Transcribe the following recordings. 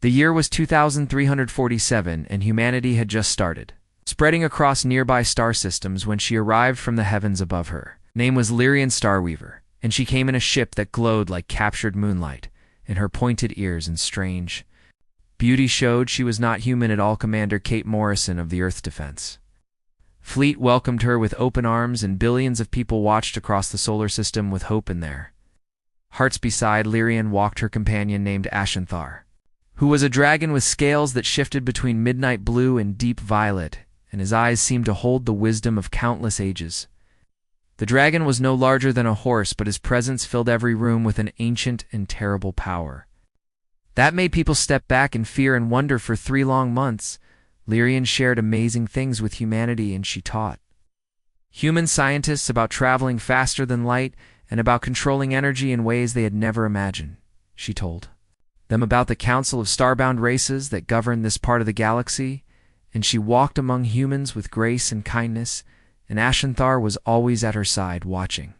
The year was 2347, and humanity had just started, spreading across nearby star systems when she arrived from the heavens above her. Name was Lyrian Starweaver, and she came in a ship that glowed like captured moonlight, and her pointed ears and strange beauty showed she was not human at all. Commander Kate Morrison of the Earth Defense Fleet welcomed her with open arms, and billions of people watched across the solar system with hope in their hearts. Beside Lyrian walked her companion named Ashenthar, who was a dragon with scales that shifted between midnight blue and deep violet, and his eyes seemed to hold the wisdom of countless ages. The dragon was no larger than a horse, but his presence filled every room with an ancient and terrible power that made people step back in fear and wonder. For 3 long months, Lyrian shared amazing things with humanity, and she taught human scientists about traveling faster than light and about controlling energy in ways they had never imagined. She told them about the Council of Starbound races that governed this part of the galaxy, and she walked among humans with grace and kindness, and Ashenthar was always at her side watching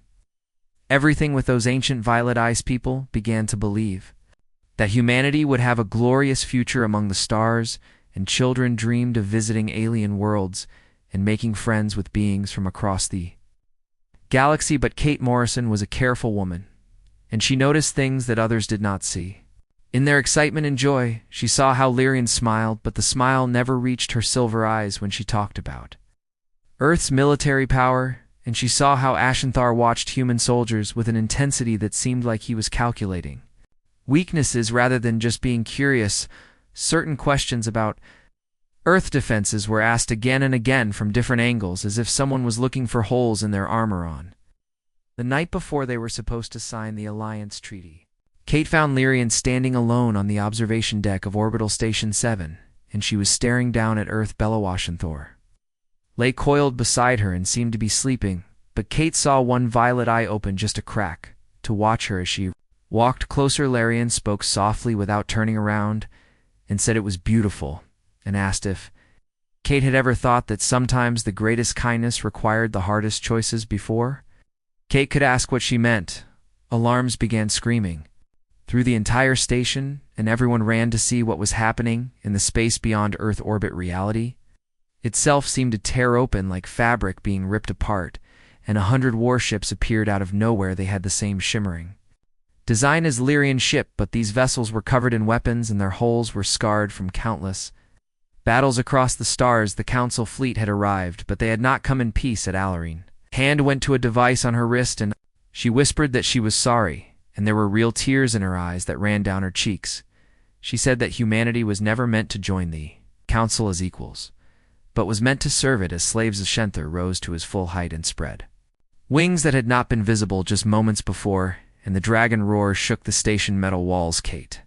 everything. With those ancient violet ice people began to believe that humanity would have a glorious future among the stars, and children dreamed of visiting alien worlds and making friends with beings from across the galaxy. But Kate Morrison was a careful woman, and she noticed things that others did not see. In their excitement and joy, she saw how Lyrian smiled, but the smile never reached her silver eyes when she talked about Earth's military power, and she saw how Ashenthar watched human soldiers with an intensity that seemed like he was calculating weaknesses rather than just being curious. Certain questions about Earth defenses were asked again and again from different angles, as if someone was looking for holes in their armor. On the night before they were supposed to sign the Alliance Treaty, Kate found Lyrian standing alone on the observation deck of Orbital Station 7, and she was staring down at Earth. Ashenthar lay coiled beside her and seemed to be sleeping, but Kate saw one violet eye open just a crack to watch her as she walked closer. Lyrian spoke softly without turning around and said it was beautiful, and asked if Kate had ever thought that sometimes the greatest kindness required the hardest choices before. Kate could ask what she meant. Alarms began screaming through the entire station, and everyone ran to see what was happening in the space beyond Earth orbit. Reality itself seemed to tear open like fabric being ripped apart, and 100 warships appeared out of nowhere. They had the same shimmering design as Lyrian's ship, but these vessels were covered in weapons, and their hulls were scarred from countless battles across the stars. The Council fleet had arrived, but they had not come in peace. At Alarine, hand went to a device on her wrist, and she whispered that she was sorry, and there were real tears in her eyes that ran down her cheeks. She said that humanity was never meant to join the Council as equals, but was meant to serve it as slaves. Ashenthar rose to his full height and spread wings that had not been visible just moments before, and the dragon roar shook the station metal walls. Kate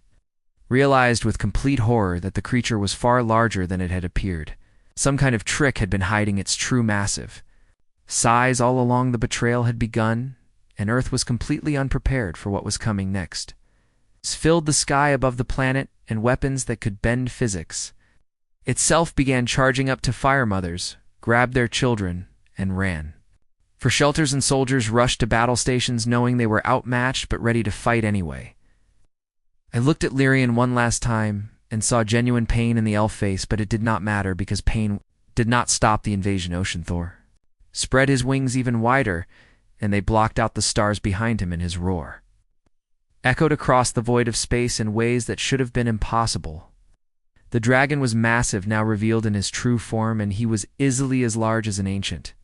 realized with complete horror that the creature was far larger than it had appeared. Some kind of trick had been hiding its true massive size all along. The betrayal had begun, and Earth was completely unprepared for what was coming next. It filled the sky above the planet, and weapons that could bend physics itself began charging up to fire. Mothers grabbed their children and ran for shelters, and soldiers rushed to battle stations knowing they were outmatched but ready to fight anyway. I looked at Lyrian one last time and saw genuine pain in the elf face, but it did not matter because pain did not stop the invasion. Ashenthar spread his wings even wider, and they blocked out the stars behind him, and his roar echoed across the void of space in ways that should have been impossible. The dragon was massive, now revealed in his true form, and he was easily as large as an ancient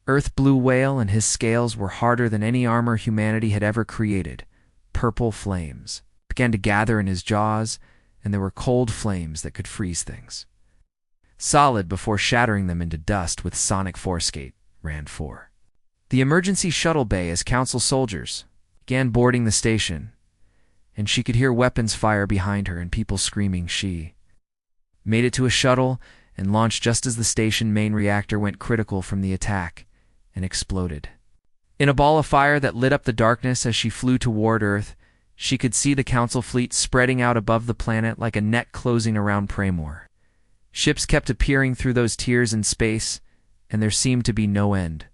Earth blue whale, and his scales were harder than any armor humanity had ever created. Purple flames began to gather in his jaws, and there were cold flames that could freeze things solid before shattering them into dust. With sonic force, Kate ran for the emergency shuttle bay as Council soldiers began boarding the station, and she could hear weapons fire behind her and people screaming. She made it to a shuttle and launched just as the station main reactor went critical from the attack and exploded in a ball of fire that lit up the darkness. As she flew toward Earth, she could see the Council fleet spreading out above the planet like a net closing around Praymore. Ships kept appearing through those tiers in space, and there seemed to be no end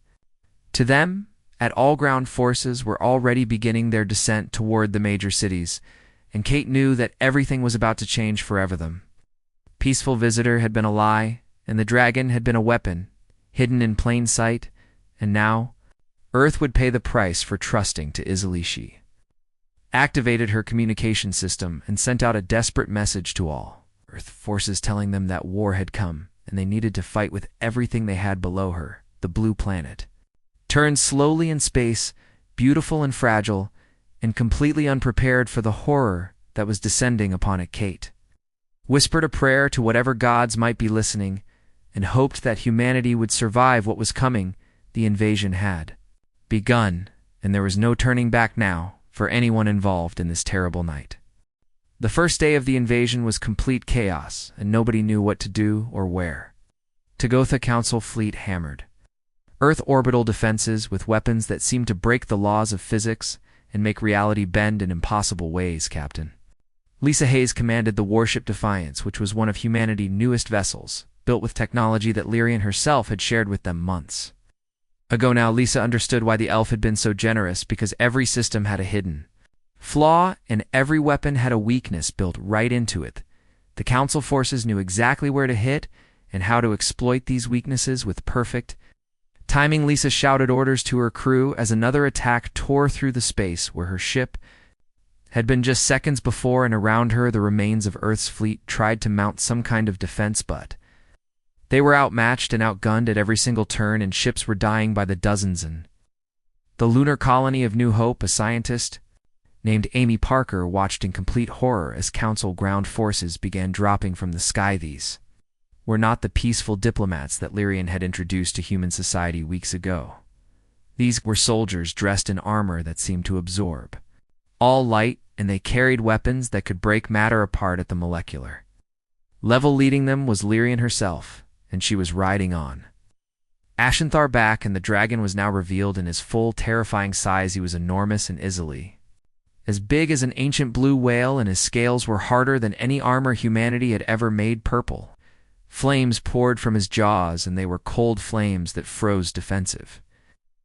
to them. At all, ground forces were already beginning their descent toward the major cities, and Kate knew that everything was about to change forever. The peaceful visitor had been a lie, and the dragon had been a weapon, hidden in plain sight, and now Earth would pay the price for trusting too easily. She activated her communication system and sent out a desperate message to all Earth forces telling them that war had come, and they needed to fight with everything they had below her. The blue planet turned slowly in space, beautiful and fragile, and completely unprepared for the horror that was descending upon it. Kate whispered a prayer to whatever gods might be listening, and hoped that humanity would survive what was coming. The invasion had begun, and there was no turning back now for anyone involved in this terrible night. The first day of the invasion was complete chaos, and nobody knew what to do or where to go. The Council fleet hammered Earth orbital defenses with weapons that seemed to break the laws of physics and make reality bend in impossible ways. Captain Lisa Hayes commanded the warship Defiance, which was one of humanity's newest vessels, built with technology that Lyrian herself had shared with them months ago. Now Lisa understood why the elf had been so generous, because every system had a hidden flaw and every weapon had a weakness built right into it. The Council forces knew exactly where to hit and how to exploit these weaknesses with perfect timing. Lisa shouted orders to her crew as another attack tore through the space where her ship had been just seconds before, and around her the remains of Earth's fleet tried to mount some kind of defense, but they were outmatched and outgunned at every single turn, and ships were dying by the dozens. And the lunar colony of New Hope, a scientist named Amy Parker, watched in complete horror as Council ground forces began dropping from the sky. These were not the peaceful diplomats that Lyrian had introduced to human society weeks ago. These were soldiers dressed in armor that seemed to absorb all light, and they carried weapons that could break matter apart at the molecular level. Leading them was Lyrian herself, and she was riding on Ashenthar back, and the dragon was now revealed in his full, terrifying size. He was enormous and easily as big as an ancient blue whale, and his scales were harder than any armor humanity had ever made. Purple flames poured from his jaws, and they were cold flames that froze defensive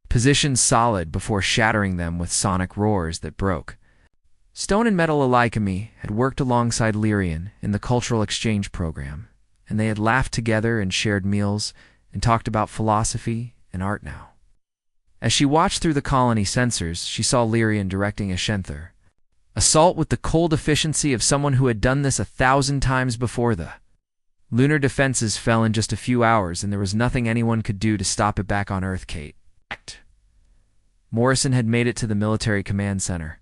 positions solid before shattering them with sonic roars that broke stone and metal alike. Amy had worked alongside Lyrian in the cultural exchange program, and they had laughed together and shared meals and talked about philosophy and art. Now, as she watched through the colony sensors, she saw Lyrian directing Ashenthar assault with the cold efficiency of someone who had done this 1,000 times before. The lunar defenses fell in just a few hours, and there was nothing anyone could do to stop it. Back on Earth, Kate Morrison had made it to the military command center.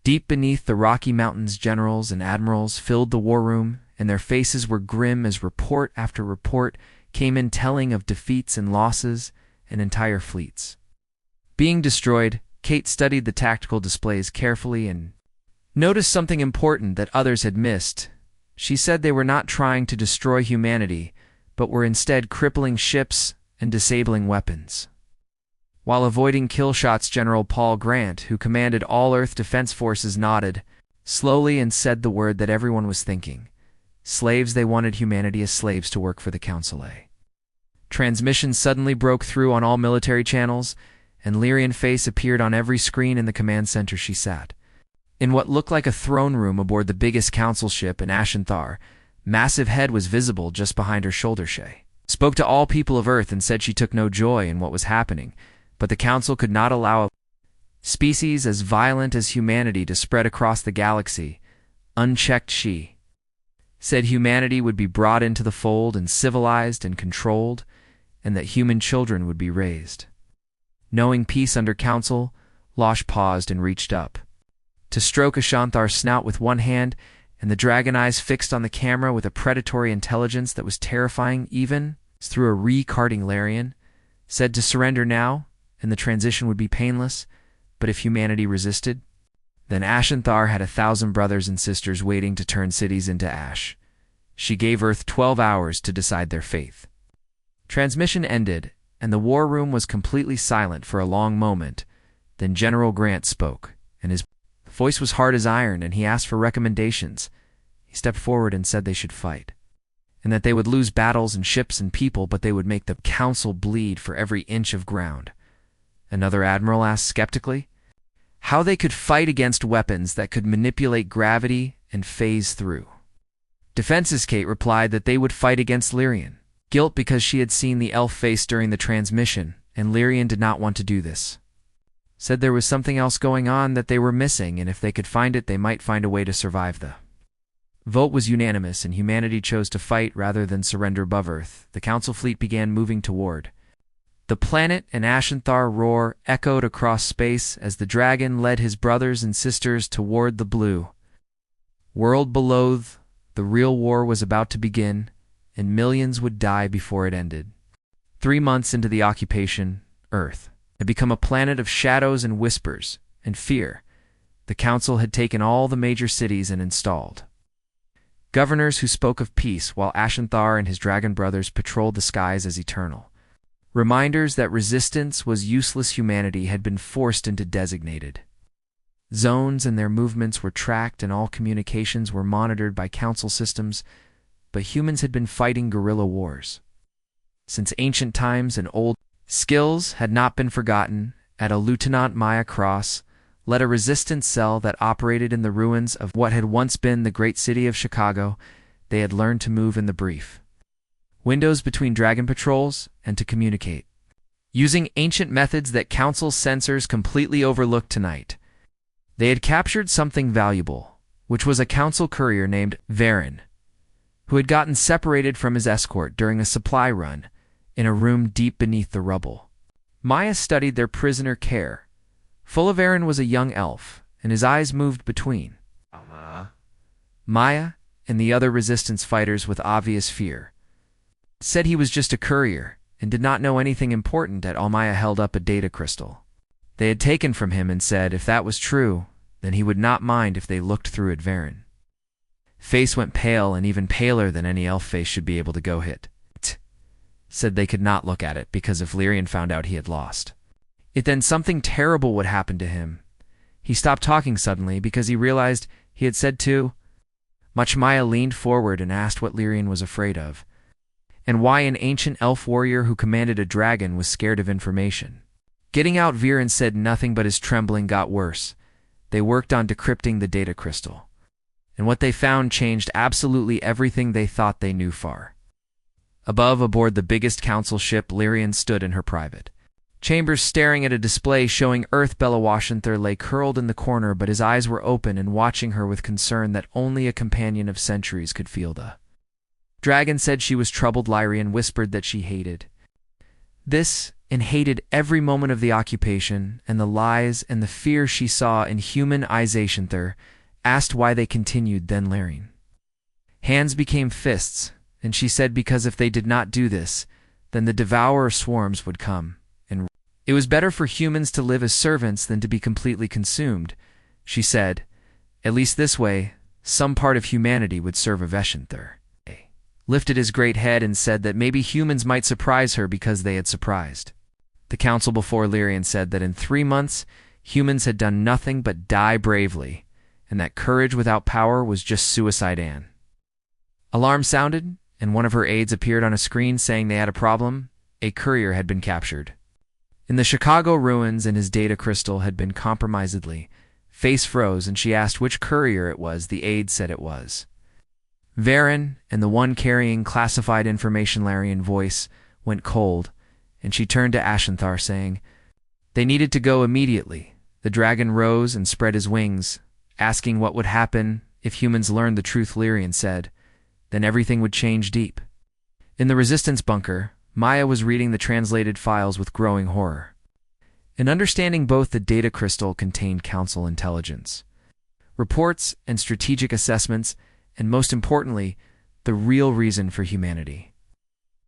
Deep beneath the Rocky Mountains, generals and admirals filled the war room, and their faces were grim as report after report came in telling of defeats and losses and entire fleets being destroyed. Kate studied the tactical displays carefully and noticed something important that others had missed. She said they were not trying to destroy humanity, but were instead crippling ships and disabling weapons while avoiding kill shots. General Paul Grant, who commanded all Earth Defense Forces, nodded slowly and said the word that everyone was thinking: slaves. They wanted humanity as slaves to work for the Council. A transmission suddenly broke through on all military channels, and Lyrian's face appeared on every screen in the command center. She sat in what looked like a throne room aboard the biggest Council ship, and Ashenthar massive head was visible just behind her shoulder. She spoke to all people of Earth and said she took no joy in what was happening, but the Council could not allow a species as violent as humanity to spread across the galaxy unchecked. She said humanity would be brought into the fold and civilized and controlled, and that human children would be raised knowing peace under Council. Losh paused and reached up to stroke Ashanthar's snout with one hand, and the dragon eyes fixed on the camera with a predatory intelligence that was terrifying even through a recarding Lyrian, said to surrender now, and the transition would be painless, but if humanity resisted, then Ashenthar had 1,000 brothers and sisters waiting to turn cities into ash. She gave Earth 12 hours to decide their fate. Transmission ended, and the war room was completely silent for a long moment. Then General Grant spoke, and his voice was hard as iron, and he asked for recommendations. He stepped forward and said they should fight, and that they would lose battles and ships and people, but they would make the Council bleed for every inch of ground. Another admiral asked skeptically, how they could fight against weapons that could manipulate gravity and phase through. Defenses Kate replied that they would fight against Lyrian. Guilt because she had seen the elf face during the transmission, and Lyrian did not want to do this. Said there was something else going on that they were missing, and if they could find it, they might find a way to survive. The vote was unanimous, and humanity chose to fight rather than surrender above Earth. The Council fleet began moving toward the planet, and Ashenthar roar echoed across space as the dragon led his brothers and sisters toward the blue world below. The real war was about to begin, and millions would die before it ended. 3 months into the occupation, Earth had become a planet of shadows and whispers and fear. The Council had taken all the major cities and installed governors who spoke of peace, while Ashenthar and his dragon brothers patrolled the skies as eternal reminders that resistance was useless. Humanity had been forced into designated zones, and their movements were tracked, and all communications were monitored by Council systems. But humans had been fighting guerrilla wars since ancient times, and old skills had not been forgotten. At a Lieutenant Maya Cross led a resistance cell that operated in the ruins of what had once been the great city of Chicago. They had learned to move in the brief windows between dragon patrols and to communicate using ancient methods that Council sensors completely overlooked tonight. They had captured something valuable, which was a Council courier named Varen, who had gotten separated from his escort during a supply run in a room deep beneath the rubble. Maya studied their prisoner care. Full of Varen was a young elf, and his eyes moved between Maya and the other resistance fighters with obvious fear. Said he was just a courier and did not know anything important at all. Maya held up a data crystal they had taken from him and said if that was true, then he would not mind if they looked through it. Varen face went pale, and even paler than any elf face should be able to go hit. Said they could not look at it because if Lyrian found out he had lost it, then something terrible would happen to him. He stopped talking suddenly because he realized he had said too much. Maya leaned forward and asked what Lyrian was afraid of, and why an ancient elf warrior who commanded a dragon was scared of information. Getting out, Viren said nothing, but his trembling got worse. They worked on decrypting the data crystal, and what they found changed absolutely everything they thought they knew. Far above, aboard the biggest Council ship, Lyrian stood in her private chambers staring at a display showing Earth. Belawashanther lay curled in the corner, but his eyes were open and watching her with concern that only a companion of centuries could feel. The dragon said she was troubled. Lyrian whispered that she hated this and hated every moment of the occupation and the lies and the fear she saw in human eyes. Ashenthar asked why they continued. Then Lyrian hands became fists, and she said because if they did not do this, then the devourer swarms would come, and it was better for humans to live as servants than to be completely consumed. She said, at least this way, some part of humanity would serve Ashenthar. Lifted his great head and said that maybe humans might surprise her because they had surprised the Council before. Lyrian said that in 3 months, humans had done nothing but die bravely, and that courage without power was just suicide. An alarm sounded, and one of her aides appeared on a screen saying they had a problem. A courier had been captured in the Chicago ruins, and his data crystal had been compromisedly. Face froze, and she asked which courier it was. The aide said it was Varen, and the one carrying classified information. Lyrian's voice went cold, and she turned to Ashenthar, saying they needed to go immediately. The dragon rose and spread his wings, asking what would happen if humans learned the truth. Lyrian said, then everything would change. Deep in the resistance bunker, Maya was reading the translated files with growing horror, and understanding both the data crystal contained Council intelligence, reports and strategic assessments, and most importantly, the real reason for humanity.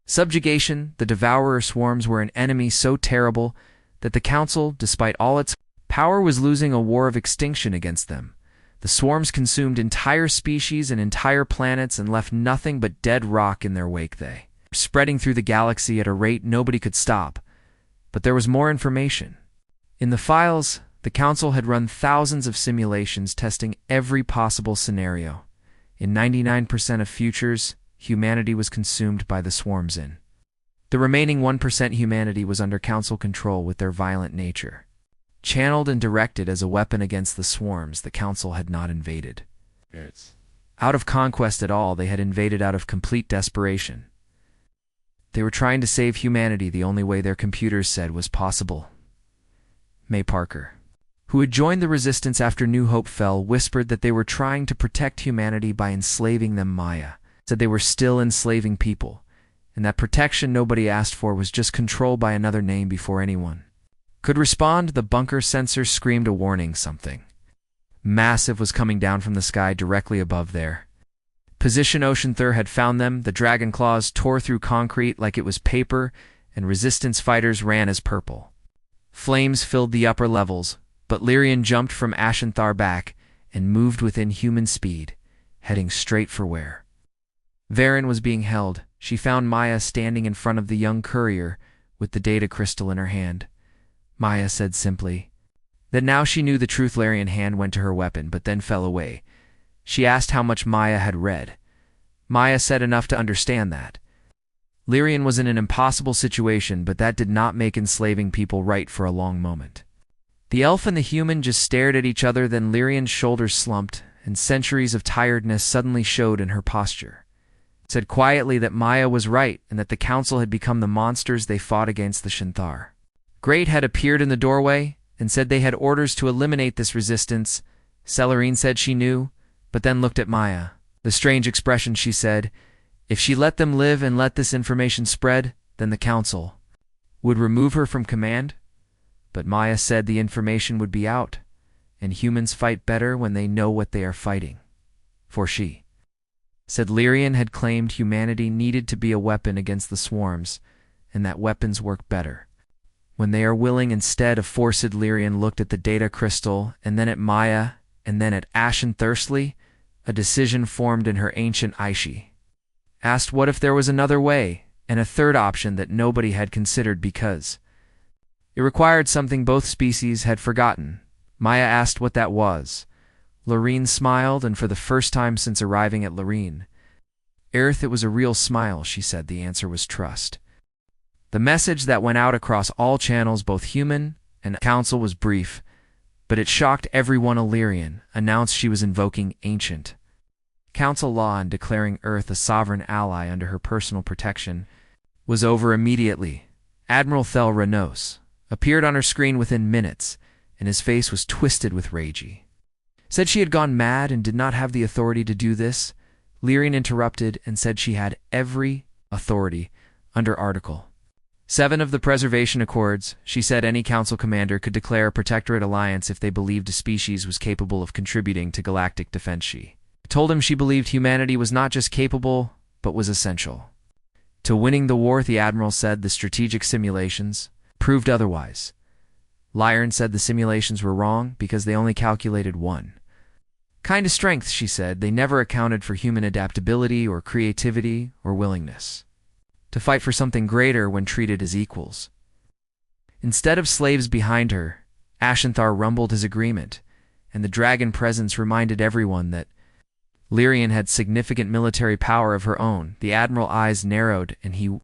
Subjugation. The devourer swarms were an enemy so terrible that the Council, despite all its power, was losing a war of extinction against them. The swarms consumed entire species and entire planets and left nothing but dead rock in their wake. They were spreading through the galaxy at a rate nobody could stop. But there was more information. In the files, the Council had run thousands of simulations testing every possible scenario. In 99% of futures, humanity was consumed by the swarms. In the remaining 1%, humanity was under Council control with their violent nature. channeled and directed as a weapon against the swarms the Council had not invaded. Out of conquest at all, they had invaded out of complete desperation. They were trying to save humanity the only way their computers said was possible. May Parker, who had joined the resistance after New Hope fell, whispered that they were trying to protect humanity by enslaving them. Maya said they were still enslaving people, and that protection nobody asked for was just control by another name before anyone could respond. The bunker sensor screamed a warning. Something massive was coming down from the sky directly above there. Position Ocean Thur had found them. The dragon claws tore through concrete like it was paper, and resistance fighters ran as purple. Flames filled the upper levels, but Lyrian jumped from Ashenthar back and moved within human speed, heading straight for where Varen was being held. She found Maya standing in front of the young courier with the data crystal in her hand. Maya said simply that now she knew the truth. Lyrian's hand went to her weapon, but then fell away. She asked how much Maya had read. Maya said enough to understand that Lyrian was in an impossible situation, but that did not make enslaving people right for a long moment. The elf and the human just stared at each other, then Lyrian's shoulders slumped, and centuries of tiredness suddenly showed in her posture. Said quietly that Maya was right, and that the Council had become the monsters they fought against. The Shinthar Great had appeared in the doorway, and said they had orders to eliminate this resistance. Celerine said she knew, but then looked at Maya. The strange expression, she said, if she let them live and let this information spread, then the Council would remove her from command. But Maya said the information would be out, and humans fight better when they know what they are fighting. For she said Lyrian had claimed humanity needed to be a weapon against the swarms, and that weapons work better when they are willing instead of forced. Lyrian looked at the data crystal, and then at Maya, and then at Ashen. Thirstily, a decision formed in her ancient Aishi. Asked what if there was another way, and a third option that nobody had considered because it required something both species had forgotten. Maya asked what that was. Lorene smiled, and for the first time since arriving at Lorene, Earth, it was a real smile. She said the answer was trust. The message that went out across all channels, both human and Council, was brief, but it shocked everyone. Illyrian announced she was invoking ancient Council law and declaring Earth a sovereign ally under her personal protection was over immediately. Admiral Thel Renos appeared on her screen within minutes, and his face was twisted with rage. Said she had gone mad and did not have the authority to do this. Lyrian interrupted and said she had every authority under Article 7 of the Preservation Accords. She said any Council commander could declare a protectorate alliance if they believed a species was capable of contributing to galactic defense. She told him she believed humanity was not just capable, but was essential to winning the war. The Admiral said the strategic simulations proved otherwise. Lyrian said the simulations were wrong because they only calculated one kind of strength. She said they never accounted for human adaptability or creativity or willingness to fight for something greater when treated as equals. Instead of slaves behind her, Ashenthar rumbled his agreement, and the dragon presence reminded everyone that Lyrian had significant military power of her own. The Admiral's eyes narrowed, and he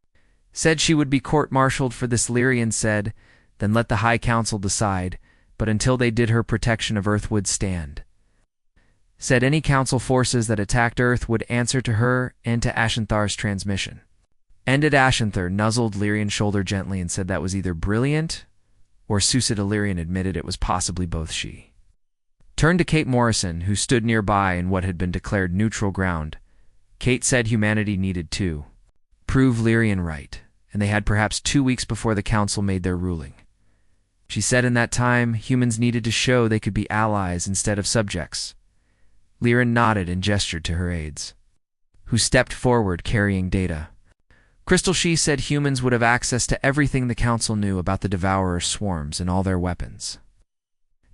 said she would be court-martialed for this. Lyrian said, then let the High Council decide, but until they did, her protection of Earth would stand. Said any Council forces that attacked Earth would answer to her and to Ashenthar's transmission. Ended. Ashenthar nuzzled Lyrian's shoulder gently and said that was either brilliant or Suicide. Lyrian admitted it was possibly both. She turned to Kate Morrison, who stood nearby in what had been declared neutral ground. Kate said humanity needed to prove Lyrian right, and they had perhaps 2 weeks before the Council made their ruling. She said in that time, humans needed to show they could be allies instead of subjects. Lyrian nodded and gestured to her aides, who stepped forward carrying data. Crystal. She said humans would have access to everything the Council knew about the Devourer swarms and all their weapons.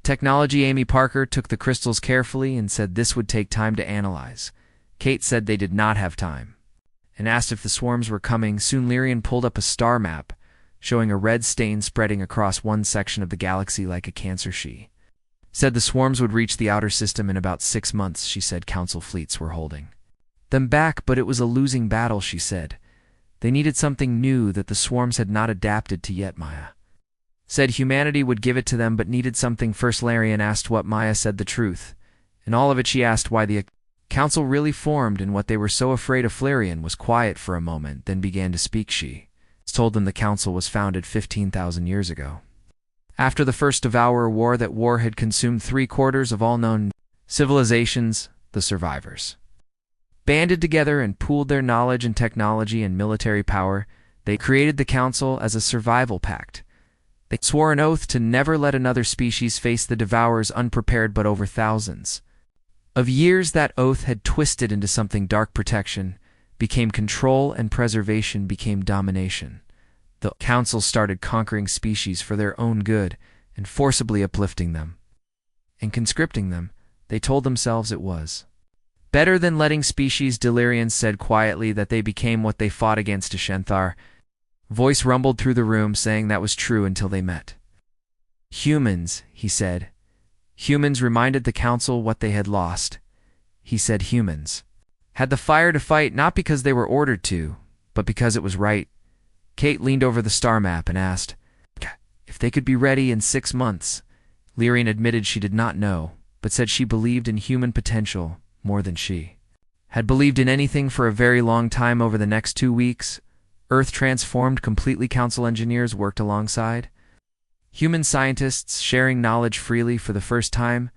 Technology. Amy Parker took the crystals carefully and said this would take time to analyze. Kate said they did not have time, and asked if the swarms were coming. Soon Lyrian pulled up a star map, showing a red stain spreading across one section of the galaxy like a cancer. She said the swarms would reach the outer system in about 6 months. She said Council fleets were holding them back, but it was a losing battle. She said they needed something new that the swarms had not adapted to yet. Maya said humanity would give it to them but needed something first. Larian asked what Maya said the truth. In all of it she asked why the council really formed and what they were so afraid of. Larian was quiet for a moment, then began to speak. She told them the council was founded 15,000 years ago. After the first Devourer War, that war had consumed 3/4 of all known civilizations. The survivors banded together and pooled their knowledge and technology and military power. They created the council as a survival pact. They swore an oath to never let another species face the Devourers unprepared, but over thousands of years that oath had twisted into something dark. Protection became control and preservation became domination. The council started conquering species for their own good and forcibly uplifting them and conscripting them. They told themselves it was better than letting species. Delirian said quietly that they became what they fought against. Shenthar voice rumbled through the room saying that was true until they met humans, he said. Humans reminded the council what they had lost. He said humans had the fire to fight, not because they were ordered to, but because it was right. Kate leaned over the star map and asked if they could be ready in 6 months. Lyrian admitted she did not know, but said she believed in human potential more than she had believed in anything for a very long time. Over the next 2 weeks, Earth transformed completely. Council engineers worked alongside human scientists, sharing knowledge freely. For the first time,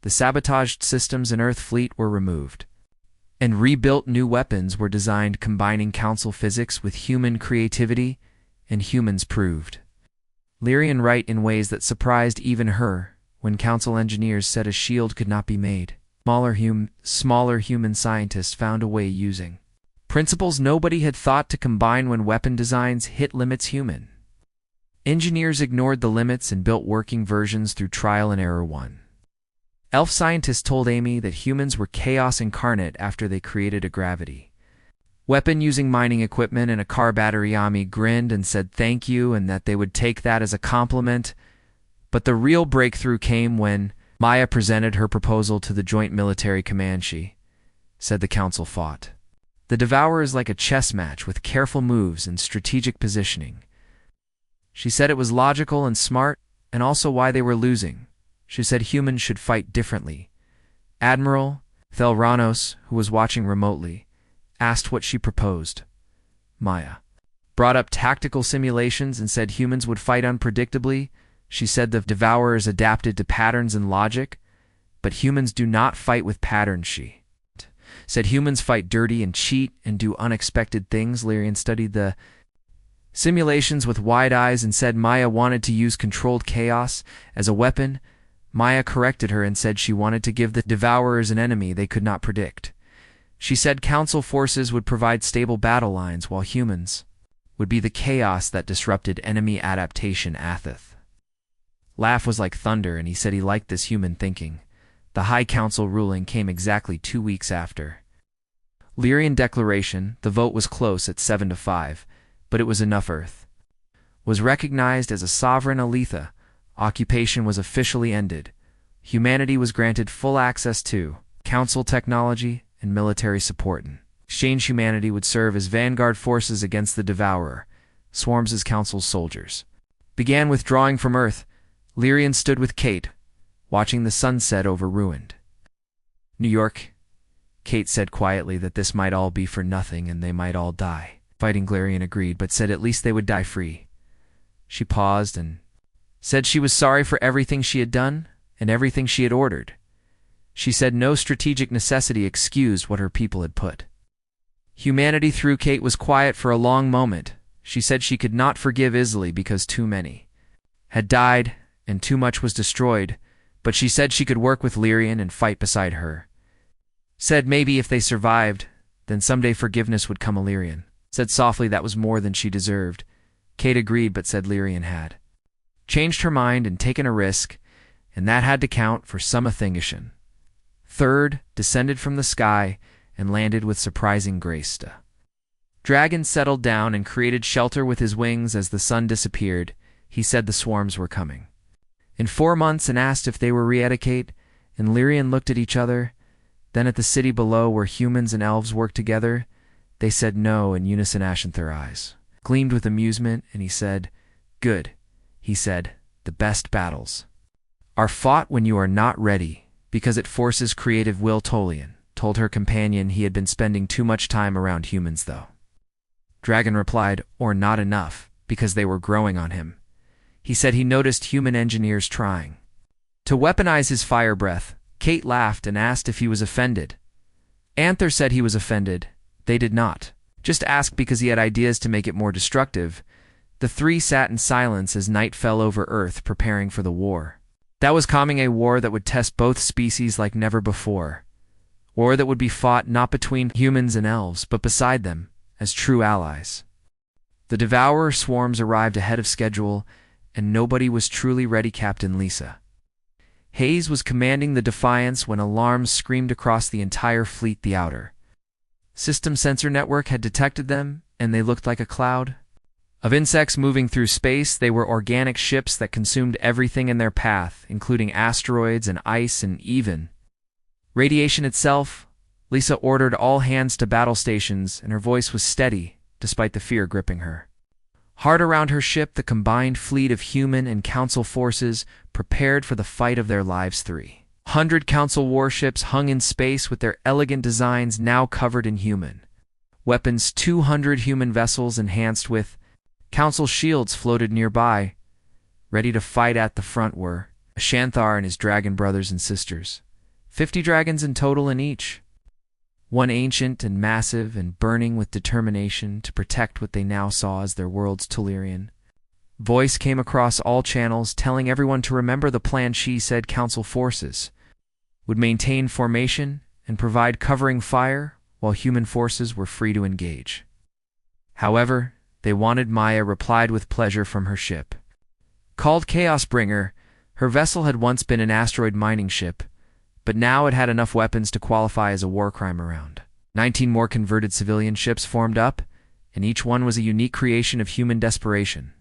the sabotaged systems in Earth fleet were removed, and rebuilt new weapons were designed combining council physics with human creativity, and humans proved Lyrian right in ways that surprised even her. When council engineers said a shield could not be made, smaller human scientists found a way using principles nobody had thought to combine. When weapon designs hit limits, human engineers ignored the limits and built working versions through trial and error. One elf scientist told Amy that humans were chaos incarnate after they created a gravity weapon using mining equipment and a car battery. Amy grinned and said thank you and that they would take that as a compliment. But the real breakthrough came when Maya presented her proposal to the Joint Military Command. She said the council fought the Devourer is like a chess match with careful moves and strategic positioning. She said it was logical and smart, and also why they were losing. She said humans should fight differently. Admiral Thelranos, who was watching remotely, asked what she proposed. Maya brought up tactical simulations and said humans would fight unpredictably. She said the Devourers adapted to patterns and logic, but humans do not fight with patterns. She said humans fight dirty and cheat and do unexpected things. Lyrian studied the simulations with wide eyes and said Maya wanted to use controlled chaos as a weapon. Maya corrected her and said she wanted to give the Devourers an enemy they could not predict. She said council forces would provide stable battle lines while humans would be the chaos that disrupted enemy adaptation. Athith laugh was like thunder, and he said he liked this human thinking. The High Council ruling came exactly 2 weeks after Lyrian declaration. The vote was close at 7-5, but it was enough. Earth was recognized as a sovereign Aletha. Occupation was officially ended. Humanity was granted full access to council technology and military support. In exchange, humanity would serve as vanguard forces against the Devourer. Swarms as council's soldiers began withdrawing from Earth. Lyrian stood with Kate, watching the sunset over ruined New York. Kate said quietly that this might all be for nothing and they might all die fighting. Lyrian agreed, but said at least they would die free. She paused and said she was sorry for everything she had done and everything she had ordered. She said no strategic necessity excused what her people had put humanity through. Kate was quiet for a long moment. She said she could not forgive easily because too many had died and too much was destroyed, but she said she could work with Lyrian and fight beside her. Said maybe if they survived, then someday forgiveness would come. Lyrian said softly that was more than she deserved. Kate agreed, but said Lyrian had changed her mind and taken a risk, and that had to count for some. Athingishan third descended from the sky and landed with surprising grace. The dragon settled down and created shelter with his wings as the sun disappeared. He said the swarms were coming in 4 months and asked if they were re-educate, and Lyrian looked at each other. Then at the city below where humans and elves worked together, they said no in unison. Ashenthar eyes gleamed with amusement, and he said, good. he said. The best battles are fought when you are not ready, because it forces creative will. Tolian told her companion he had been spending too much time around humans, though. Dragon replied, or not enough, because they were growing on him. He said he noticed human engineers trying to weaponize his fire breath. Kate laughed and asked if he was offended. Anther said he was offended. They did not just ask because he had ideas to make it more destructive. The three sat in silence as night fell over Earth, preparing for the war. That was coming, a war that would test both species like never before. War that would be fought not between humans and elves, but beside them, as true allies. The Devourer swarms arrived ahead of schedule, and nobody was truly ready. Captain Lisa Hayes was commanding the Defiance when alarms screamed across the entire fleet. The outer system sensor network had detected them, and they looked like a cloud of insects moving through space. They were organic ships that consumed everything in their path, including asteroids and ice and even radiation itself. Lisa ordered all hands to battle stations, and her voice was steady, despite the fear gripping her. Hard around her ship, the combined fleet of human and council forces prepared for the fight of their lives. 300 council warships hung in space with their elegant designs now covered in human weapons. 200 human vessels enhanced with council shields floated nearby. Ready to fight at the front were Ashanthar and his dragon brothers and sisters. 50 dragons in total in each. One ancient and massive and burning with determination to protect what they now saw as their world's Tellurian. Voice came across all channels telling everyone to remember the plan. She said council forces would maintain formation and provide covering fire while human forces were free to engage. However, they wanted. Maya replied with pleasure from her ship. Called Chaosbringer, her vessel had once been an asteroid mining ship, but now it had enough weapons to qualify as a war crime. Around 19 more converted civilian ships formed up, and each one was a unique creation of human desperation.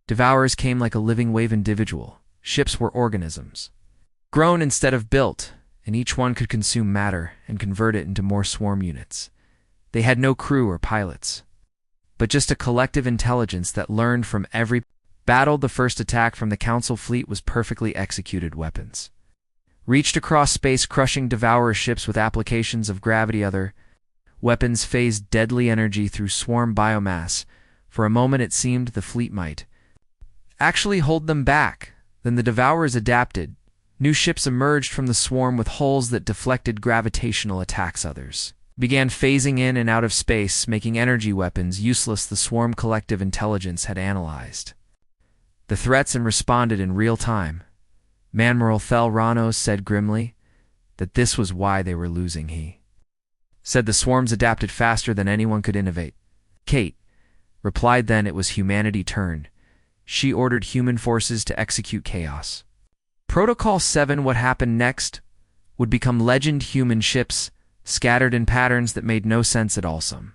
Devourers came like a living wave individual. Ships were organisms, grown instead of built, and each one could consume matter and convert it into more swarm units. They had no crew or pilots, but just a collective intelligence that learned from every battle. The first attack from the Council fleet was perfectly executed. Weapons reached across space, crushing Devourer ships with applications of gravity. Other weapons phased deadly energy through swarm biomass. For a moment it seemed the fleet might actually hold them back. Then the Devourers adapted. New ships emerged from the swarm with hulls that deflected gravitational attacks. Others began phasing in and out of space, making energy weapons useless. The swarm collective intelligence had analyzed the threats and responded in real time. Manmoral Thel Ranos said grimly that this was why they were losing. He said the swarms adapted faster than anyone could innovate. Kate replied then it was humanity turned. She ordered human forces to execute chaos. Protocol 7. What happened next would become legend. Human ships scattered in patterns that made no sense at all. Some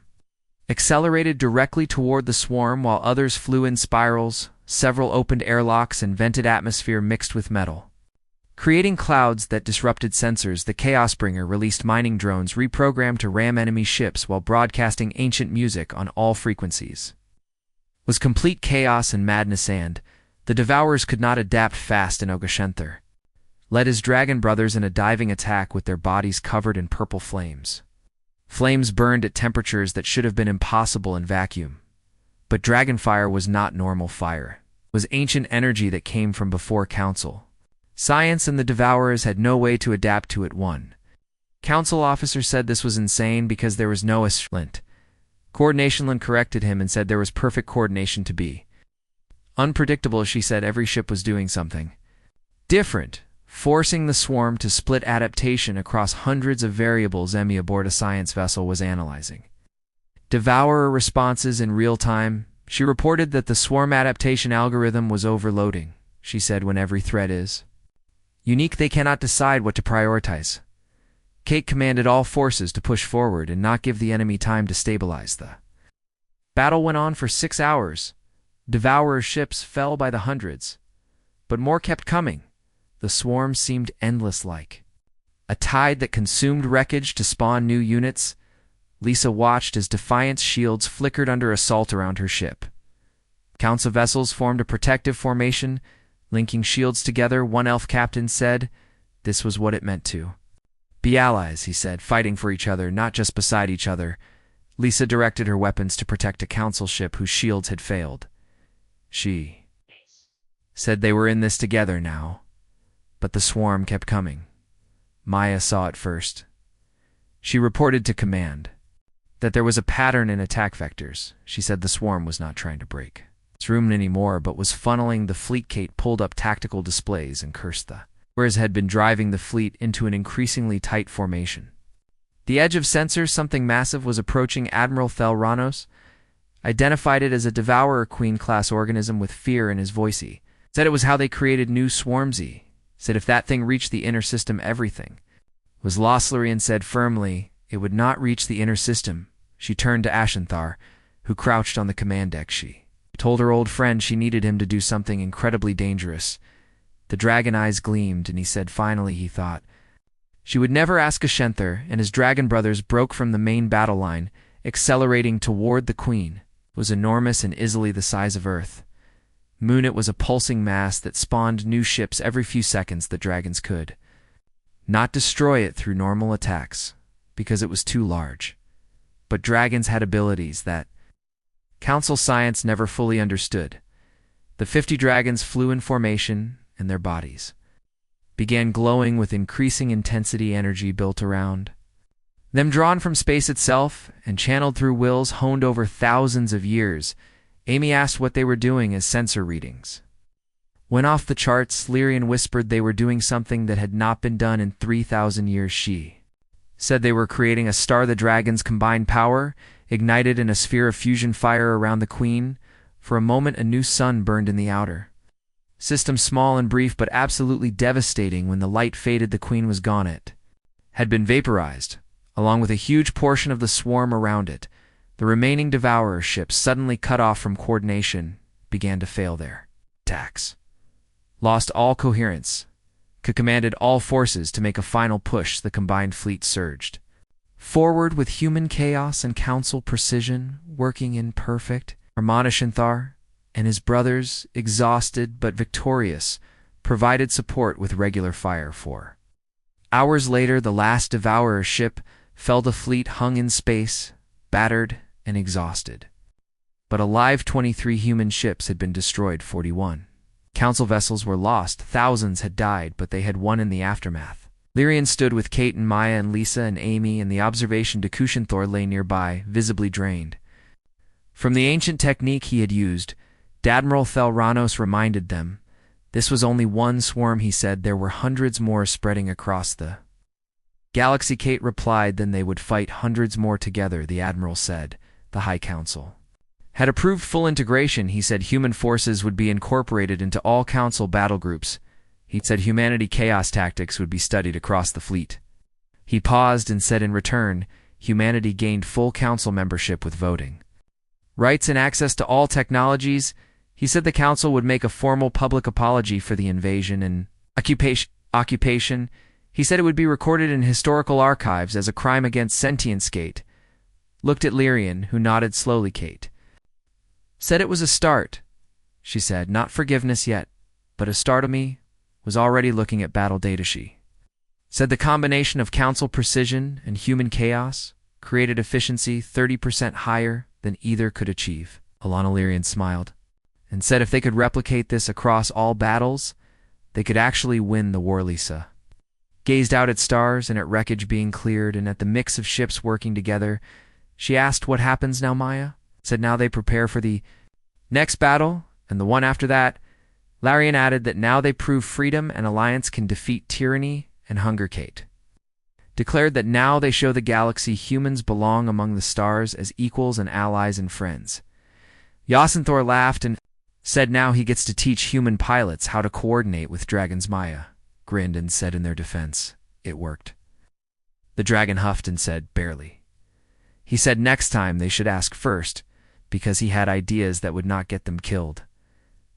accelerated directly toward the swarm while others flew in spirals. Several opened airlocks and vented atmosphere mixed with metal, creating clouds that disrupted sensors. The Chaosbringer released mining drones reprogrammed to ram enemy ships while broadcasting ancient music on all frequencies. It was complete chaos and madness, and the Devourers could not adapt fast. And Ogashenthar led his dragon brothers in a diving attack with their bodies covered in purple flames. Flames burned at temperatures that should have been impossible in vacuum. But dragonfire was not normal fire. It was ancient energy that came from before Council. Science and the Devourers had no way to adapt to it. One Council officer said this was insane because there was no Lint. Coordinationland corrected him and said there was perfect coordination to be unpredictable. She said every ship was doing something different, forcing the swarm to split adaptation across hundreds of variables. Emmy aboard a science vessel was analyzing Devourer responses in real time. She reported that the swarm adaptation algorithm was overloading. She said when every threat is unique, they cannot decide what to prioritize. Kate commanded all forces to push forward and not give the enemy time to stabilize. The battle went on for 6 hours. Devourer ships fell by the hundreds, but more kept coming. The swarm seemed endless, like a tide that consumed wreckage to spawn new units. Lisa watched as Defiance shields flickered under assault around her ship. Council vessels formed a protective formation, linking shields together. One elf captain said this was what it meant to be allies, he said, fighting for each other, not just beside each other. Lisa directed her weapons to protect a council ship whose shields had failed. She said they were in this together now. But the swarm kept coming. Maya saw it first. She reported to command that there was a pattern in attack vectors. She said the swarm was not trying to break its room anymore, but was funneling the fleet. Kate pulled up tactical displays and cursed the whereas had been driving the fleet into an increasingly tight formation. The edge of sensors, something massive was approaching. Admiral Thelranos identified it as a Devourer Queen-class organism with fear in his voice. He said it was how they created new swarms. He said if that thing reached the inner system, everything was lost. Lirian said firmly it would not reach the inner system. She turned to Ashenthar, who crouched on the command deck. She told her old friend she needed him to do something incredibly dangerous. The dragon eyes gleamed, and he said finally he thought she would never ask Ashenthar, and his dragon brothers broke from the main battle line, accelerating toward the Queen. It was enormous and easily the size of Earth. Moon, it was a pulsing mass that spawned new ships every few seconds. The dragons could not destroy it through normal attacks, because it was too large. But dragons had abilities that Council science never fully understood. The 50 dragons flew in formation, and their bodies began glowing with increasing intensity. Energy built around them, drawn from space itself and channeled through wills honed over thousands of years. Amy asked what they were doing as sensor readings went off the charts. Lirian whispered they were doing something that had not been done in 3,000 years. She said they were creating a star. The dragons' combined power ignited in a sphere of fusion fire around the Queen. For a moment, a new sun burned in the outer system, small and brief, but absolutely devastating. When the light faded, the Queen was gone. It had been vaporized, along with a huge portion of the swarm around it. The remaining Devourer ships, suddenly cut off from coordination, began to fail their attacks, lost all coherence, commanded all forces to make a final push. The combined fleet surged forward with human chaos and council precision working in perfect harmony. Shinthar and his brothers, exhausted but victorious, provided support with regular fire. 4 hours later, the last Devourer ship fell. The fleet hung in space, battered and exhausted. But alive, 23 human ships had been destroyed. 41 council vessels were lost. Thousands had died, but they had won in the aftermath. Lirian stood with Kate and Maya and Lisa and Amy, and the observation deck. Kushinthor lay nearby, visibly drained from the ancient technique he had used. Admiral Thelranos reminded them this was only one swarm. He said there were hundreds more spreading across the galaxy. Kate replied then they would fight hundreds more together. The Admiral said the High Council had approved full integration. He said human forces would be incorporated into all Council battle groups. He said humanity chaos tactics would be studied across the fleet. He paused and said in return, humanity gained full Council membership with voting rights and access to all technologies. He said the Council would make a formal public apology for the invasion and occupation. He said it would be recorded in historical archives as a crime against sentience. Kate looked at Lirian, who nodded slowly. Kate said it was a start. She said, not forgiveness yet, but a start. Me was already looking at battle data. She said the combination of Council precision and human chaos created efficiency 30% higher than either could achieve. Alana Lirian smiled and said if they could replicate this across all battles, they could actually win the war. Lisa gazed out at stars and at wreckage being cleared and at the mix of ships working together. She asked what happens now. Maya said now they prepare for the next battle and the one after that. Larian added that now they prove freedom and alliance can defeat tyranny and hunger. Kate declared that now they show the galaxy humans belong among the stars as equals and allies and friends. Yasinthor laughed and said now he gets to teach human pilots how to coordinate with dragons. Maya grinned and said in their defense, it worked. The dragon huffed and said, barely. He said next time they should ask first, because he had ideas that would not get them killed.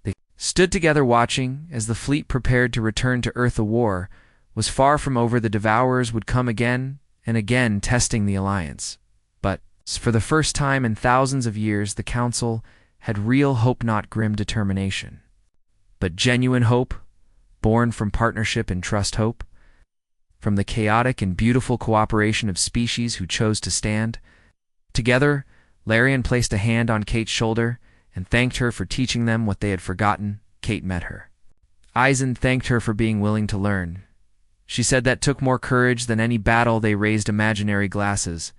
They stood together watching as the fleet prepared to return to Earth. The war was far from over. The Devourers would come again and again, testing the alliance. But for the first time in thousands of years, the Council had real hope, not grim determination, but genuine hope, born from partnership and trust. Hope from the chaotic and beautiful cooperation of species who chose to stand together. Larian placed a hand on Kate's shoulder and thanked her for teaching them what they had forgotten. Kate met her eyes and thanked her for being willing to learn. She said that took more courage than any battle. They raised imaginary glasses.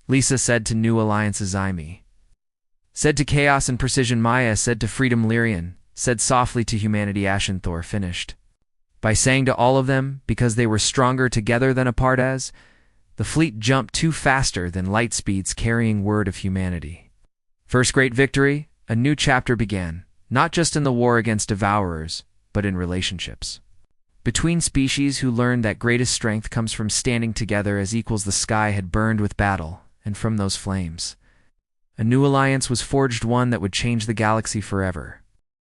Lisa said to New Alliance's Amy, said to Chaos and Precision Maya, said to Freedom Lyrian, said softly to Humanity Ashenthor, finished by saying to all of them, because they were stronger together than apart. As the fleet jumped too faster than light speeds, carrying word of humanity. First great victory, a new chapter began, not just in the war against devourers, but in relationships between species who learned that greatest strength comes from standing together as equals. The sky had burned with battle, and from those flames, a new alliance was forged, one that would change the galaxy forever.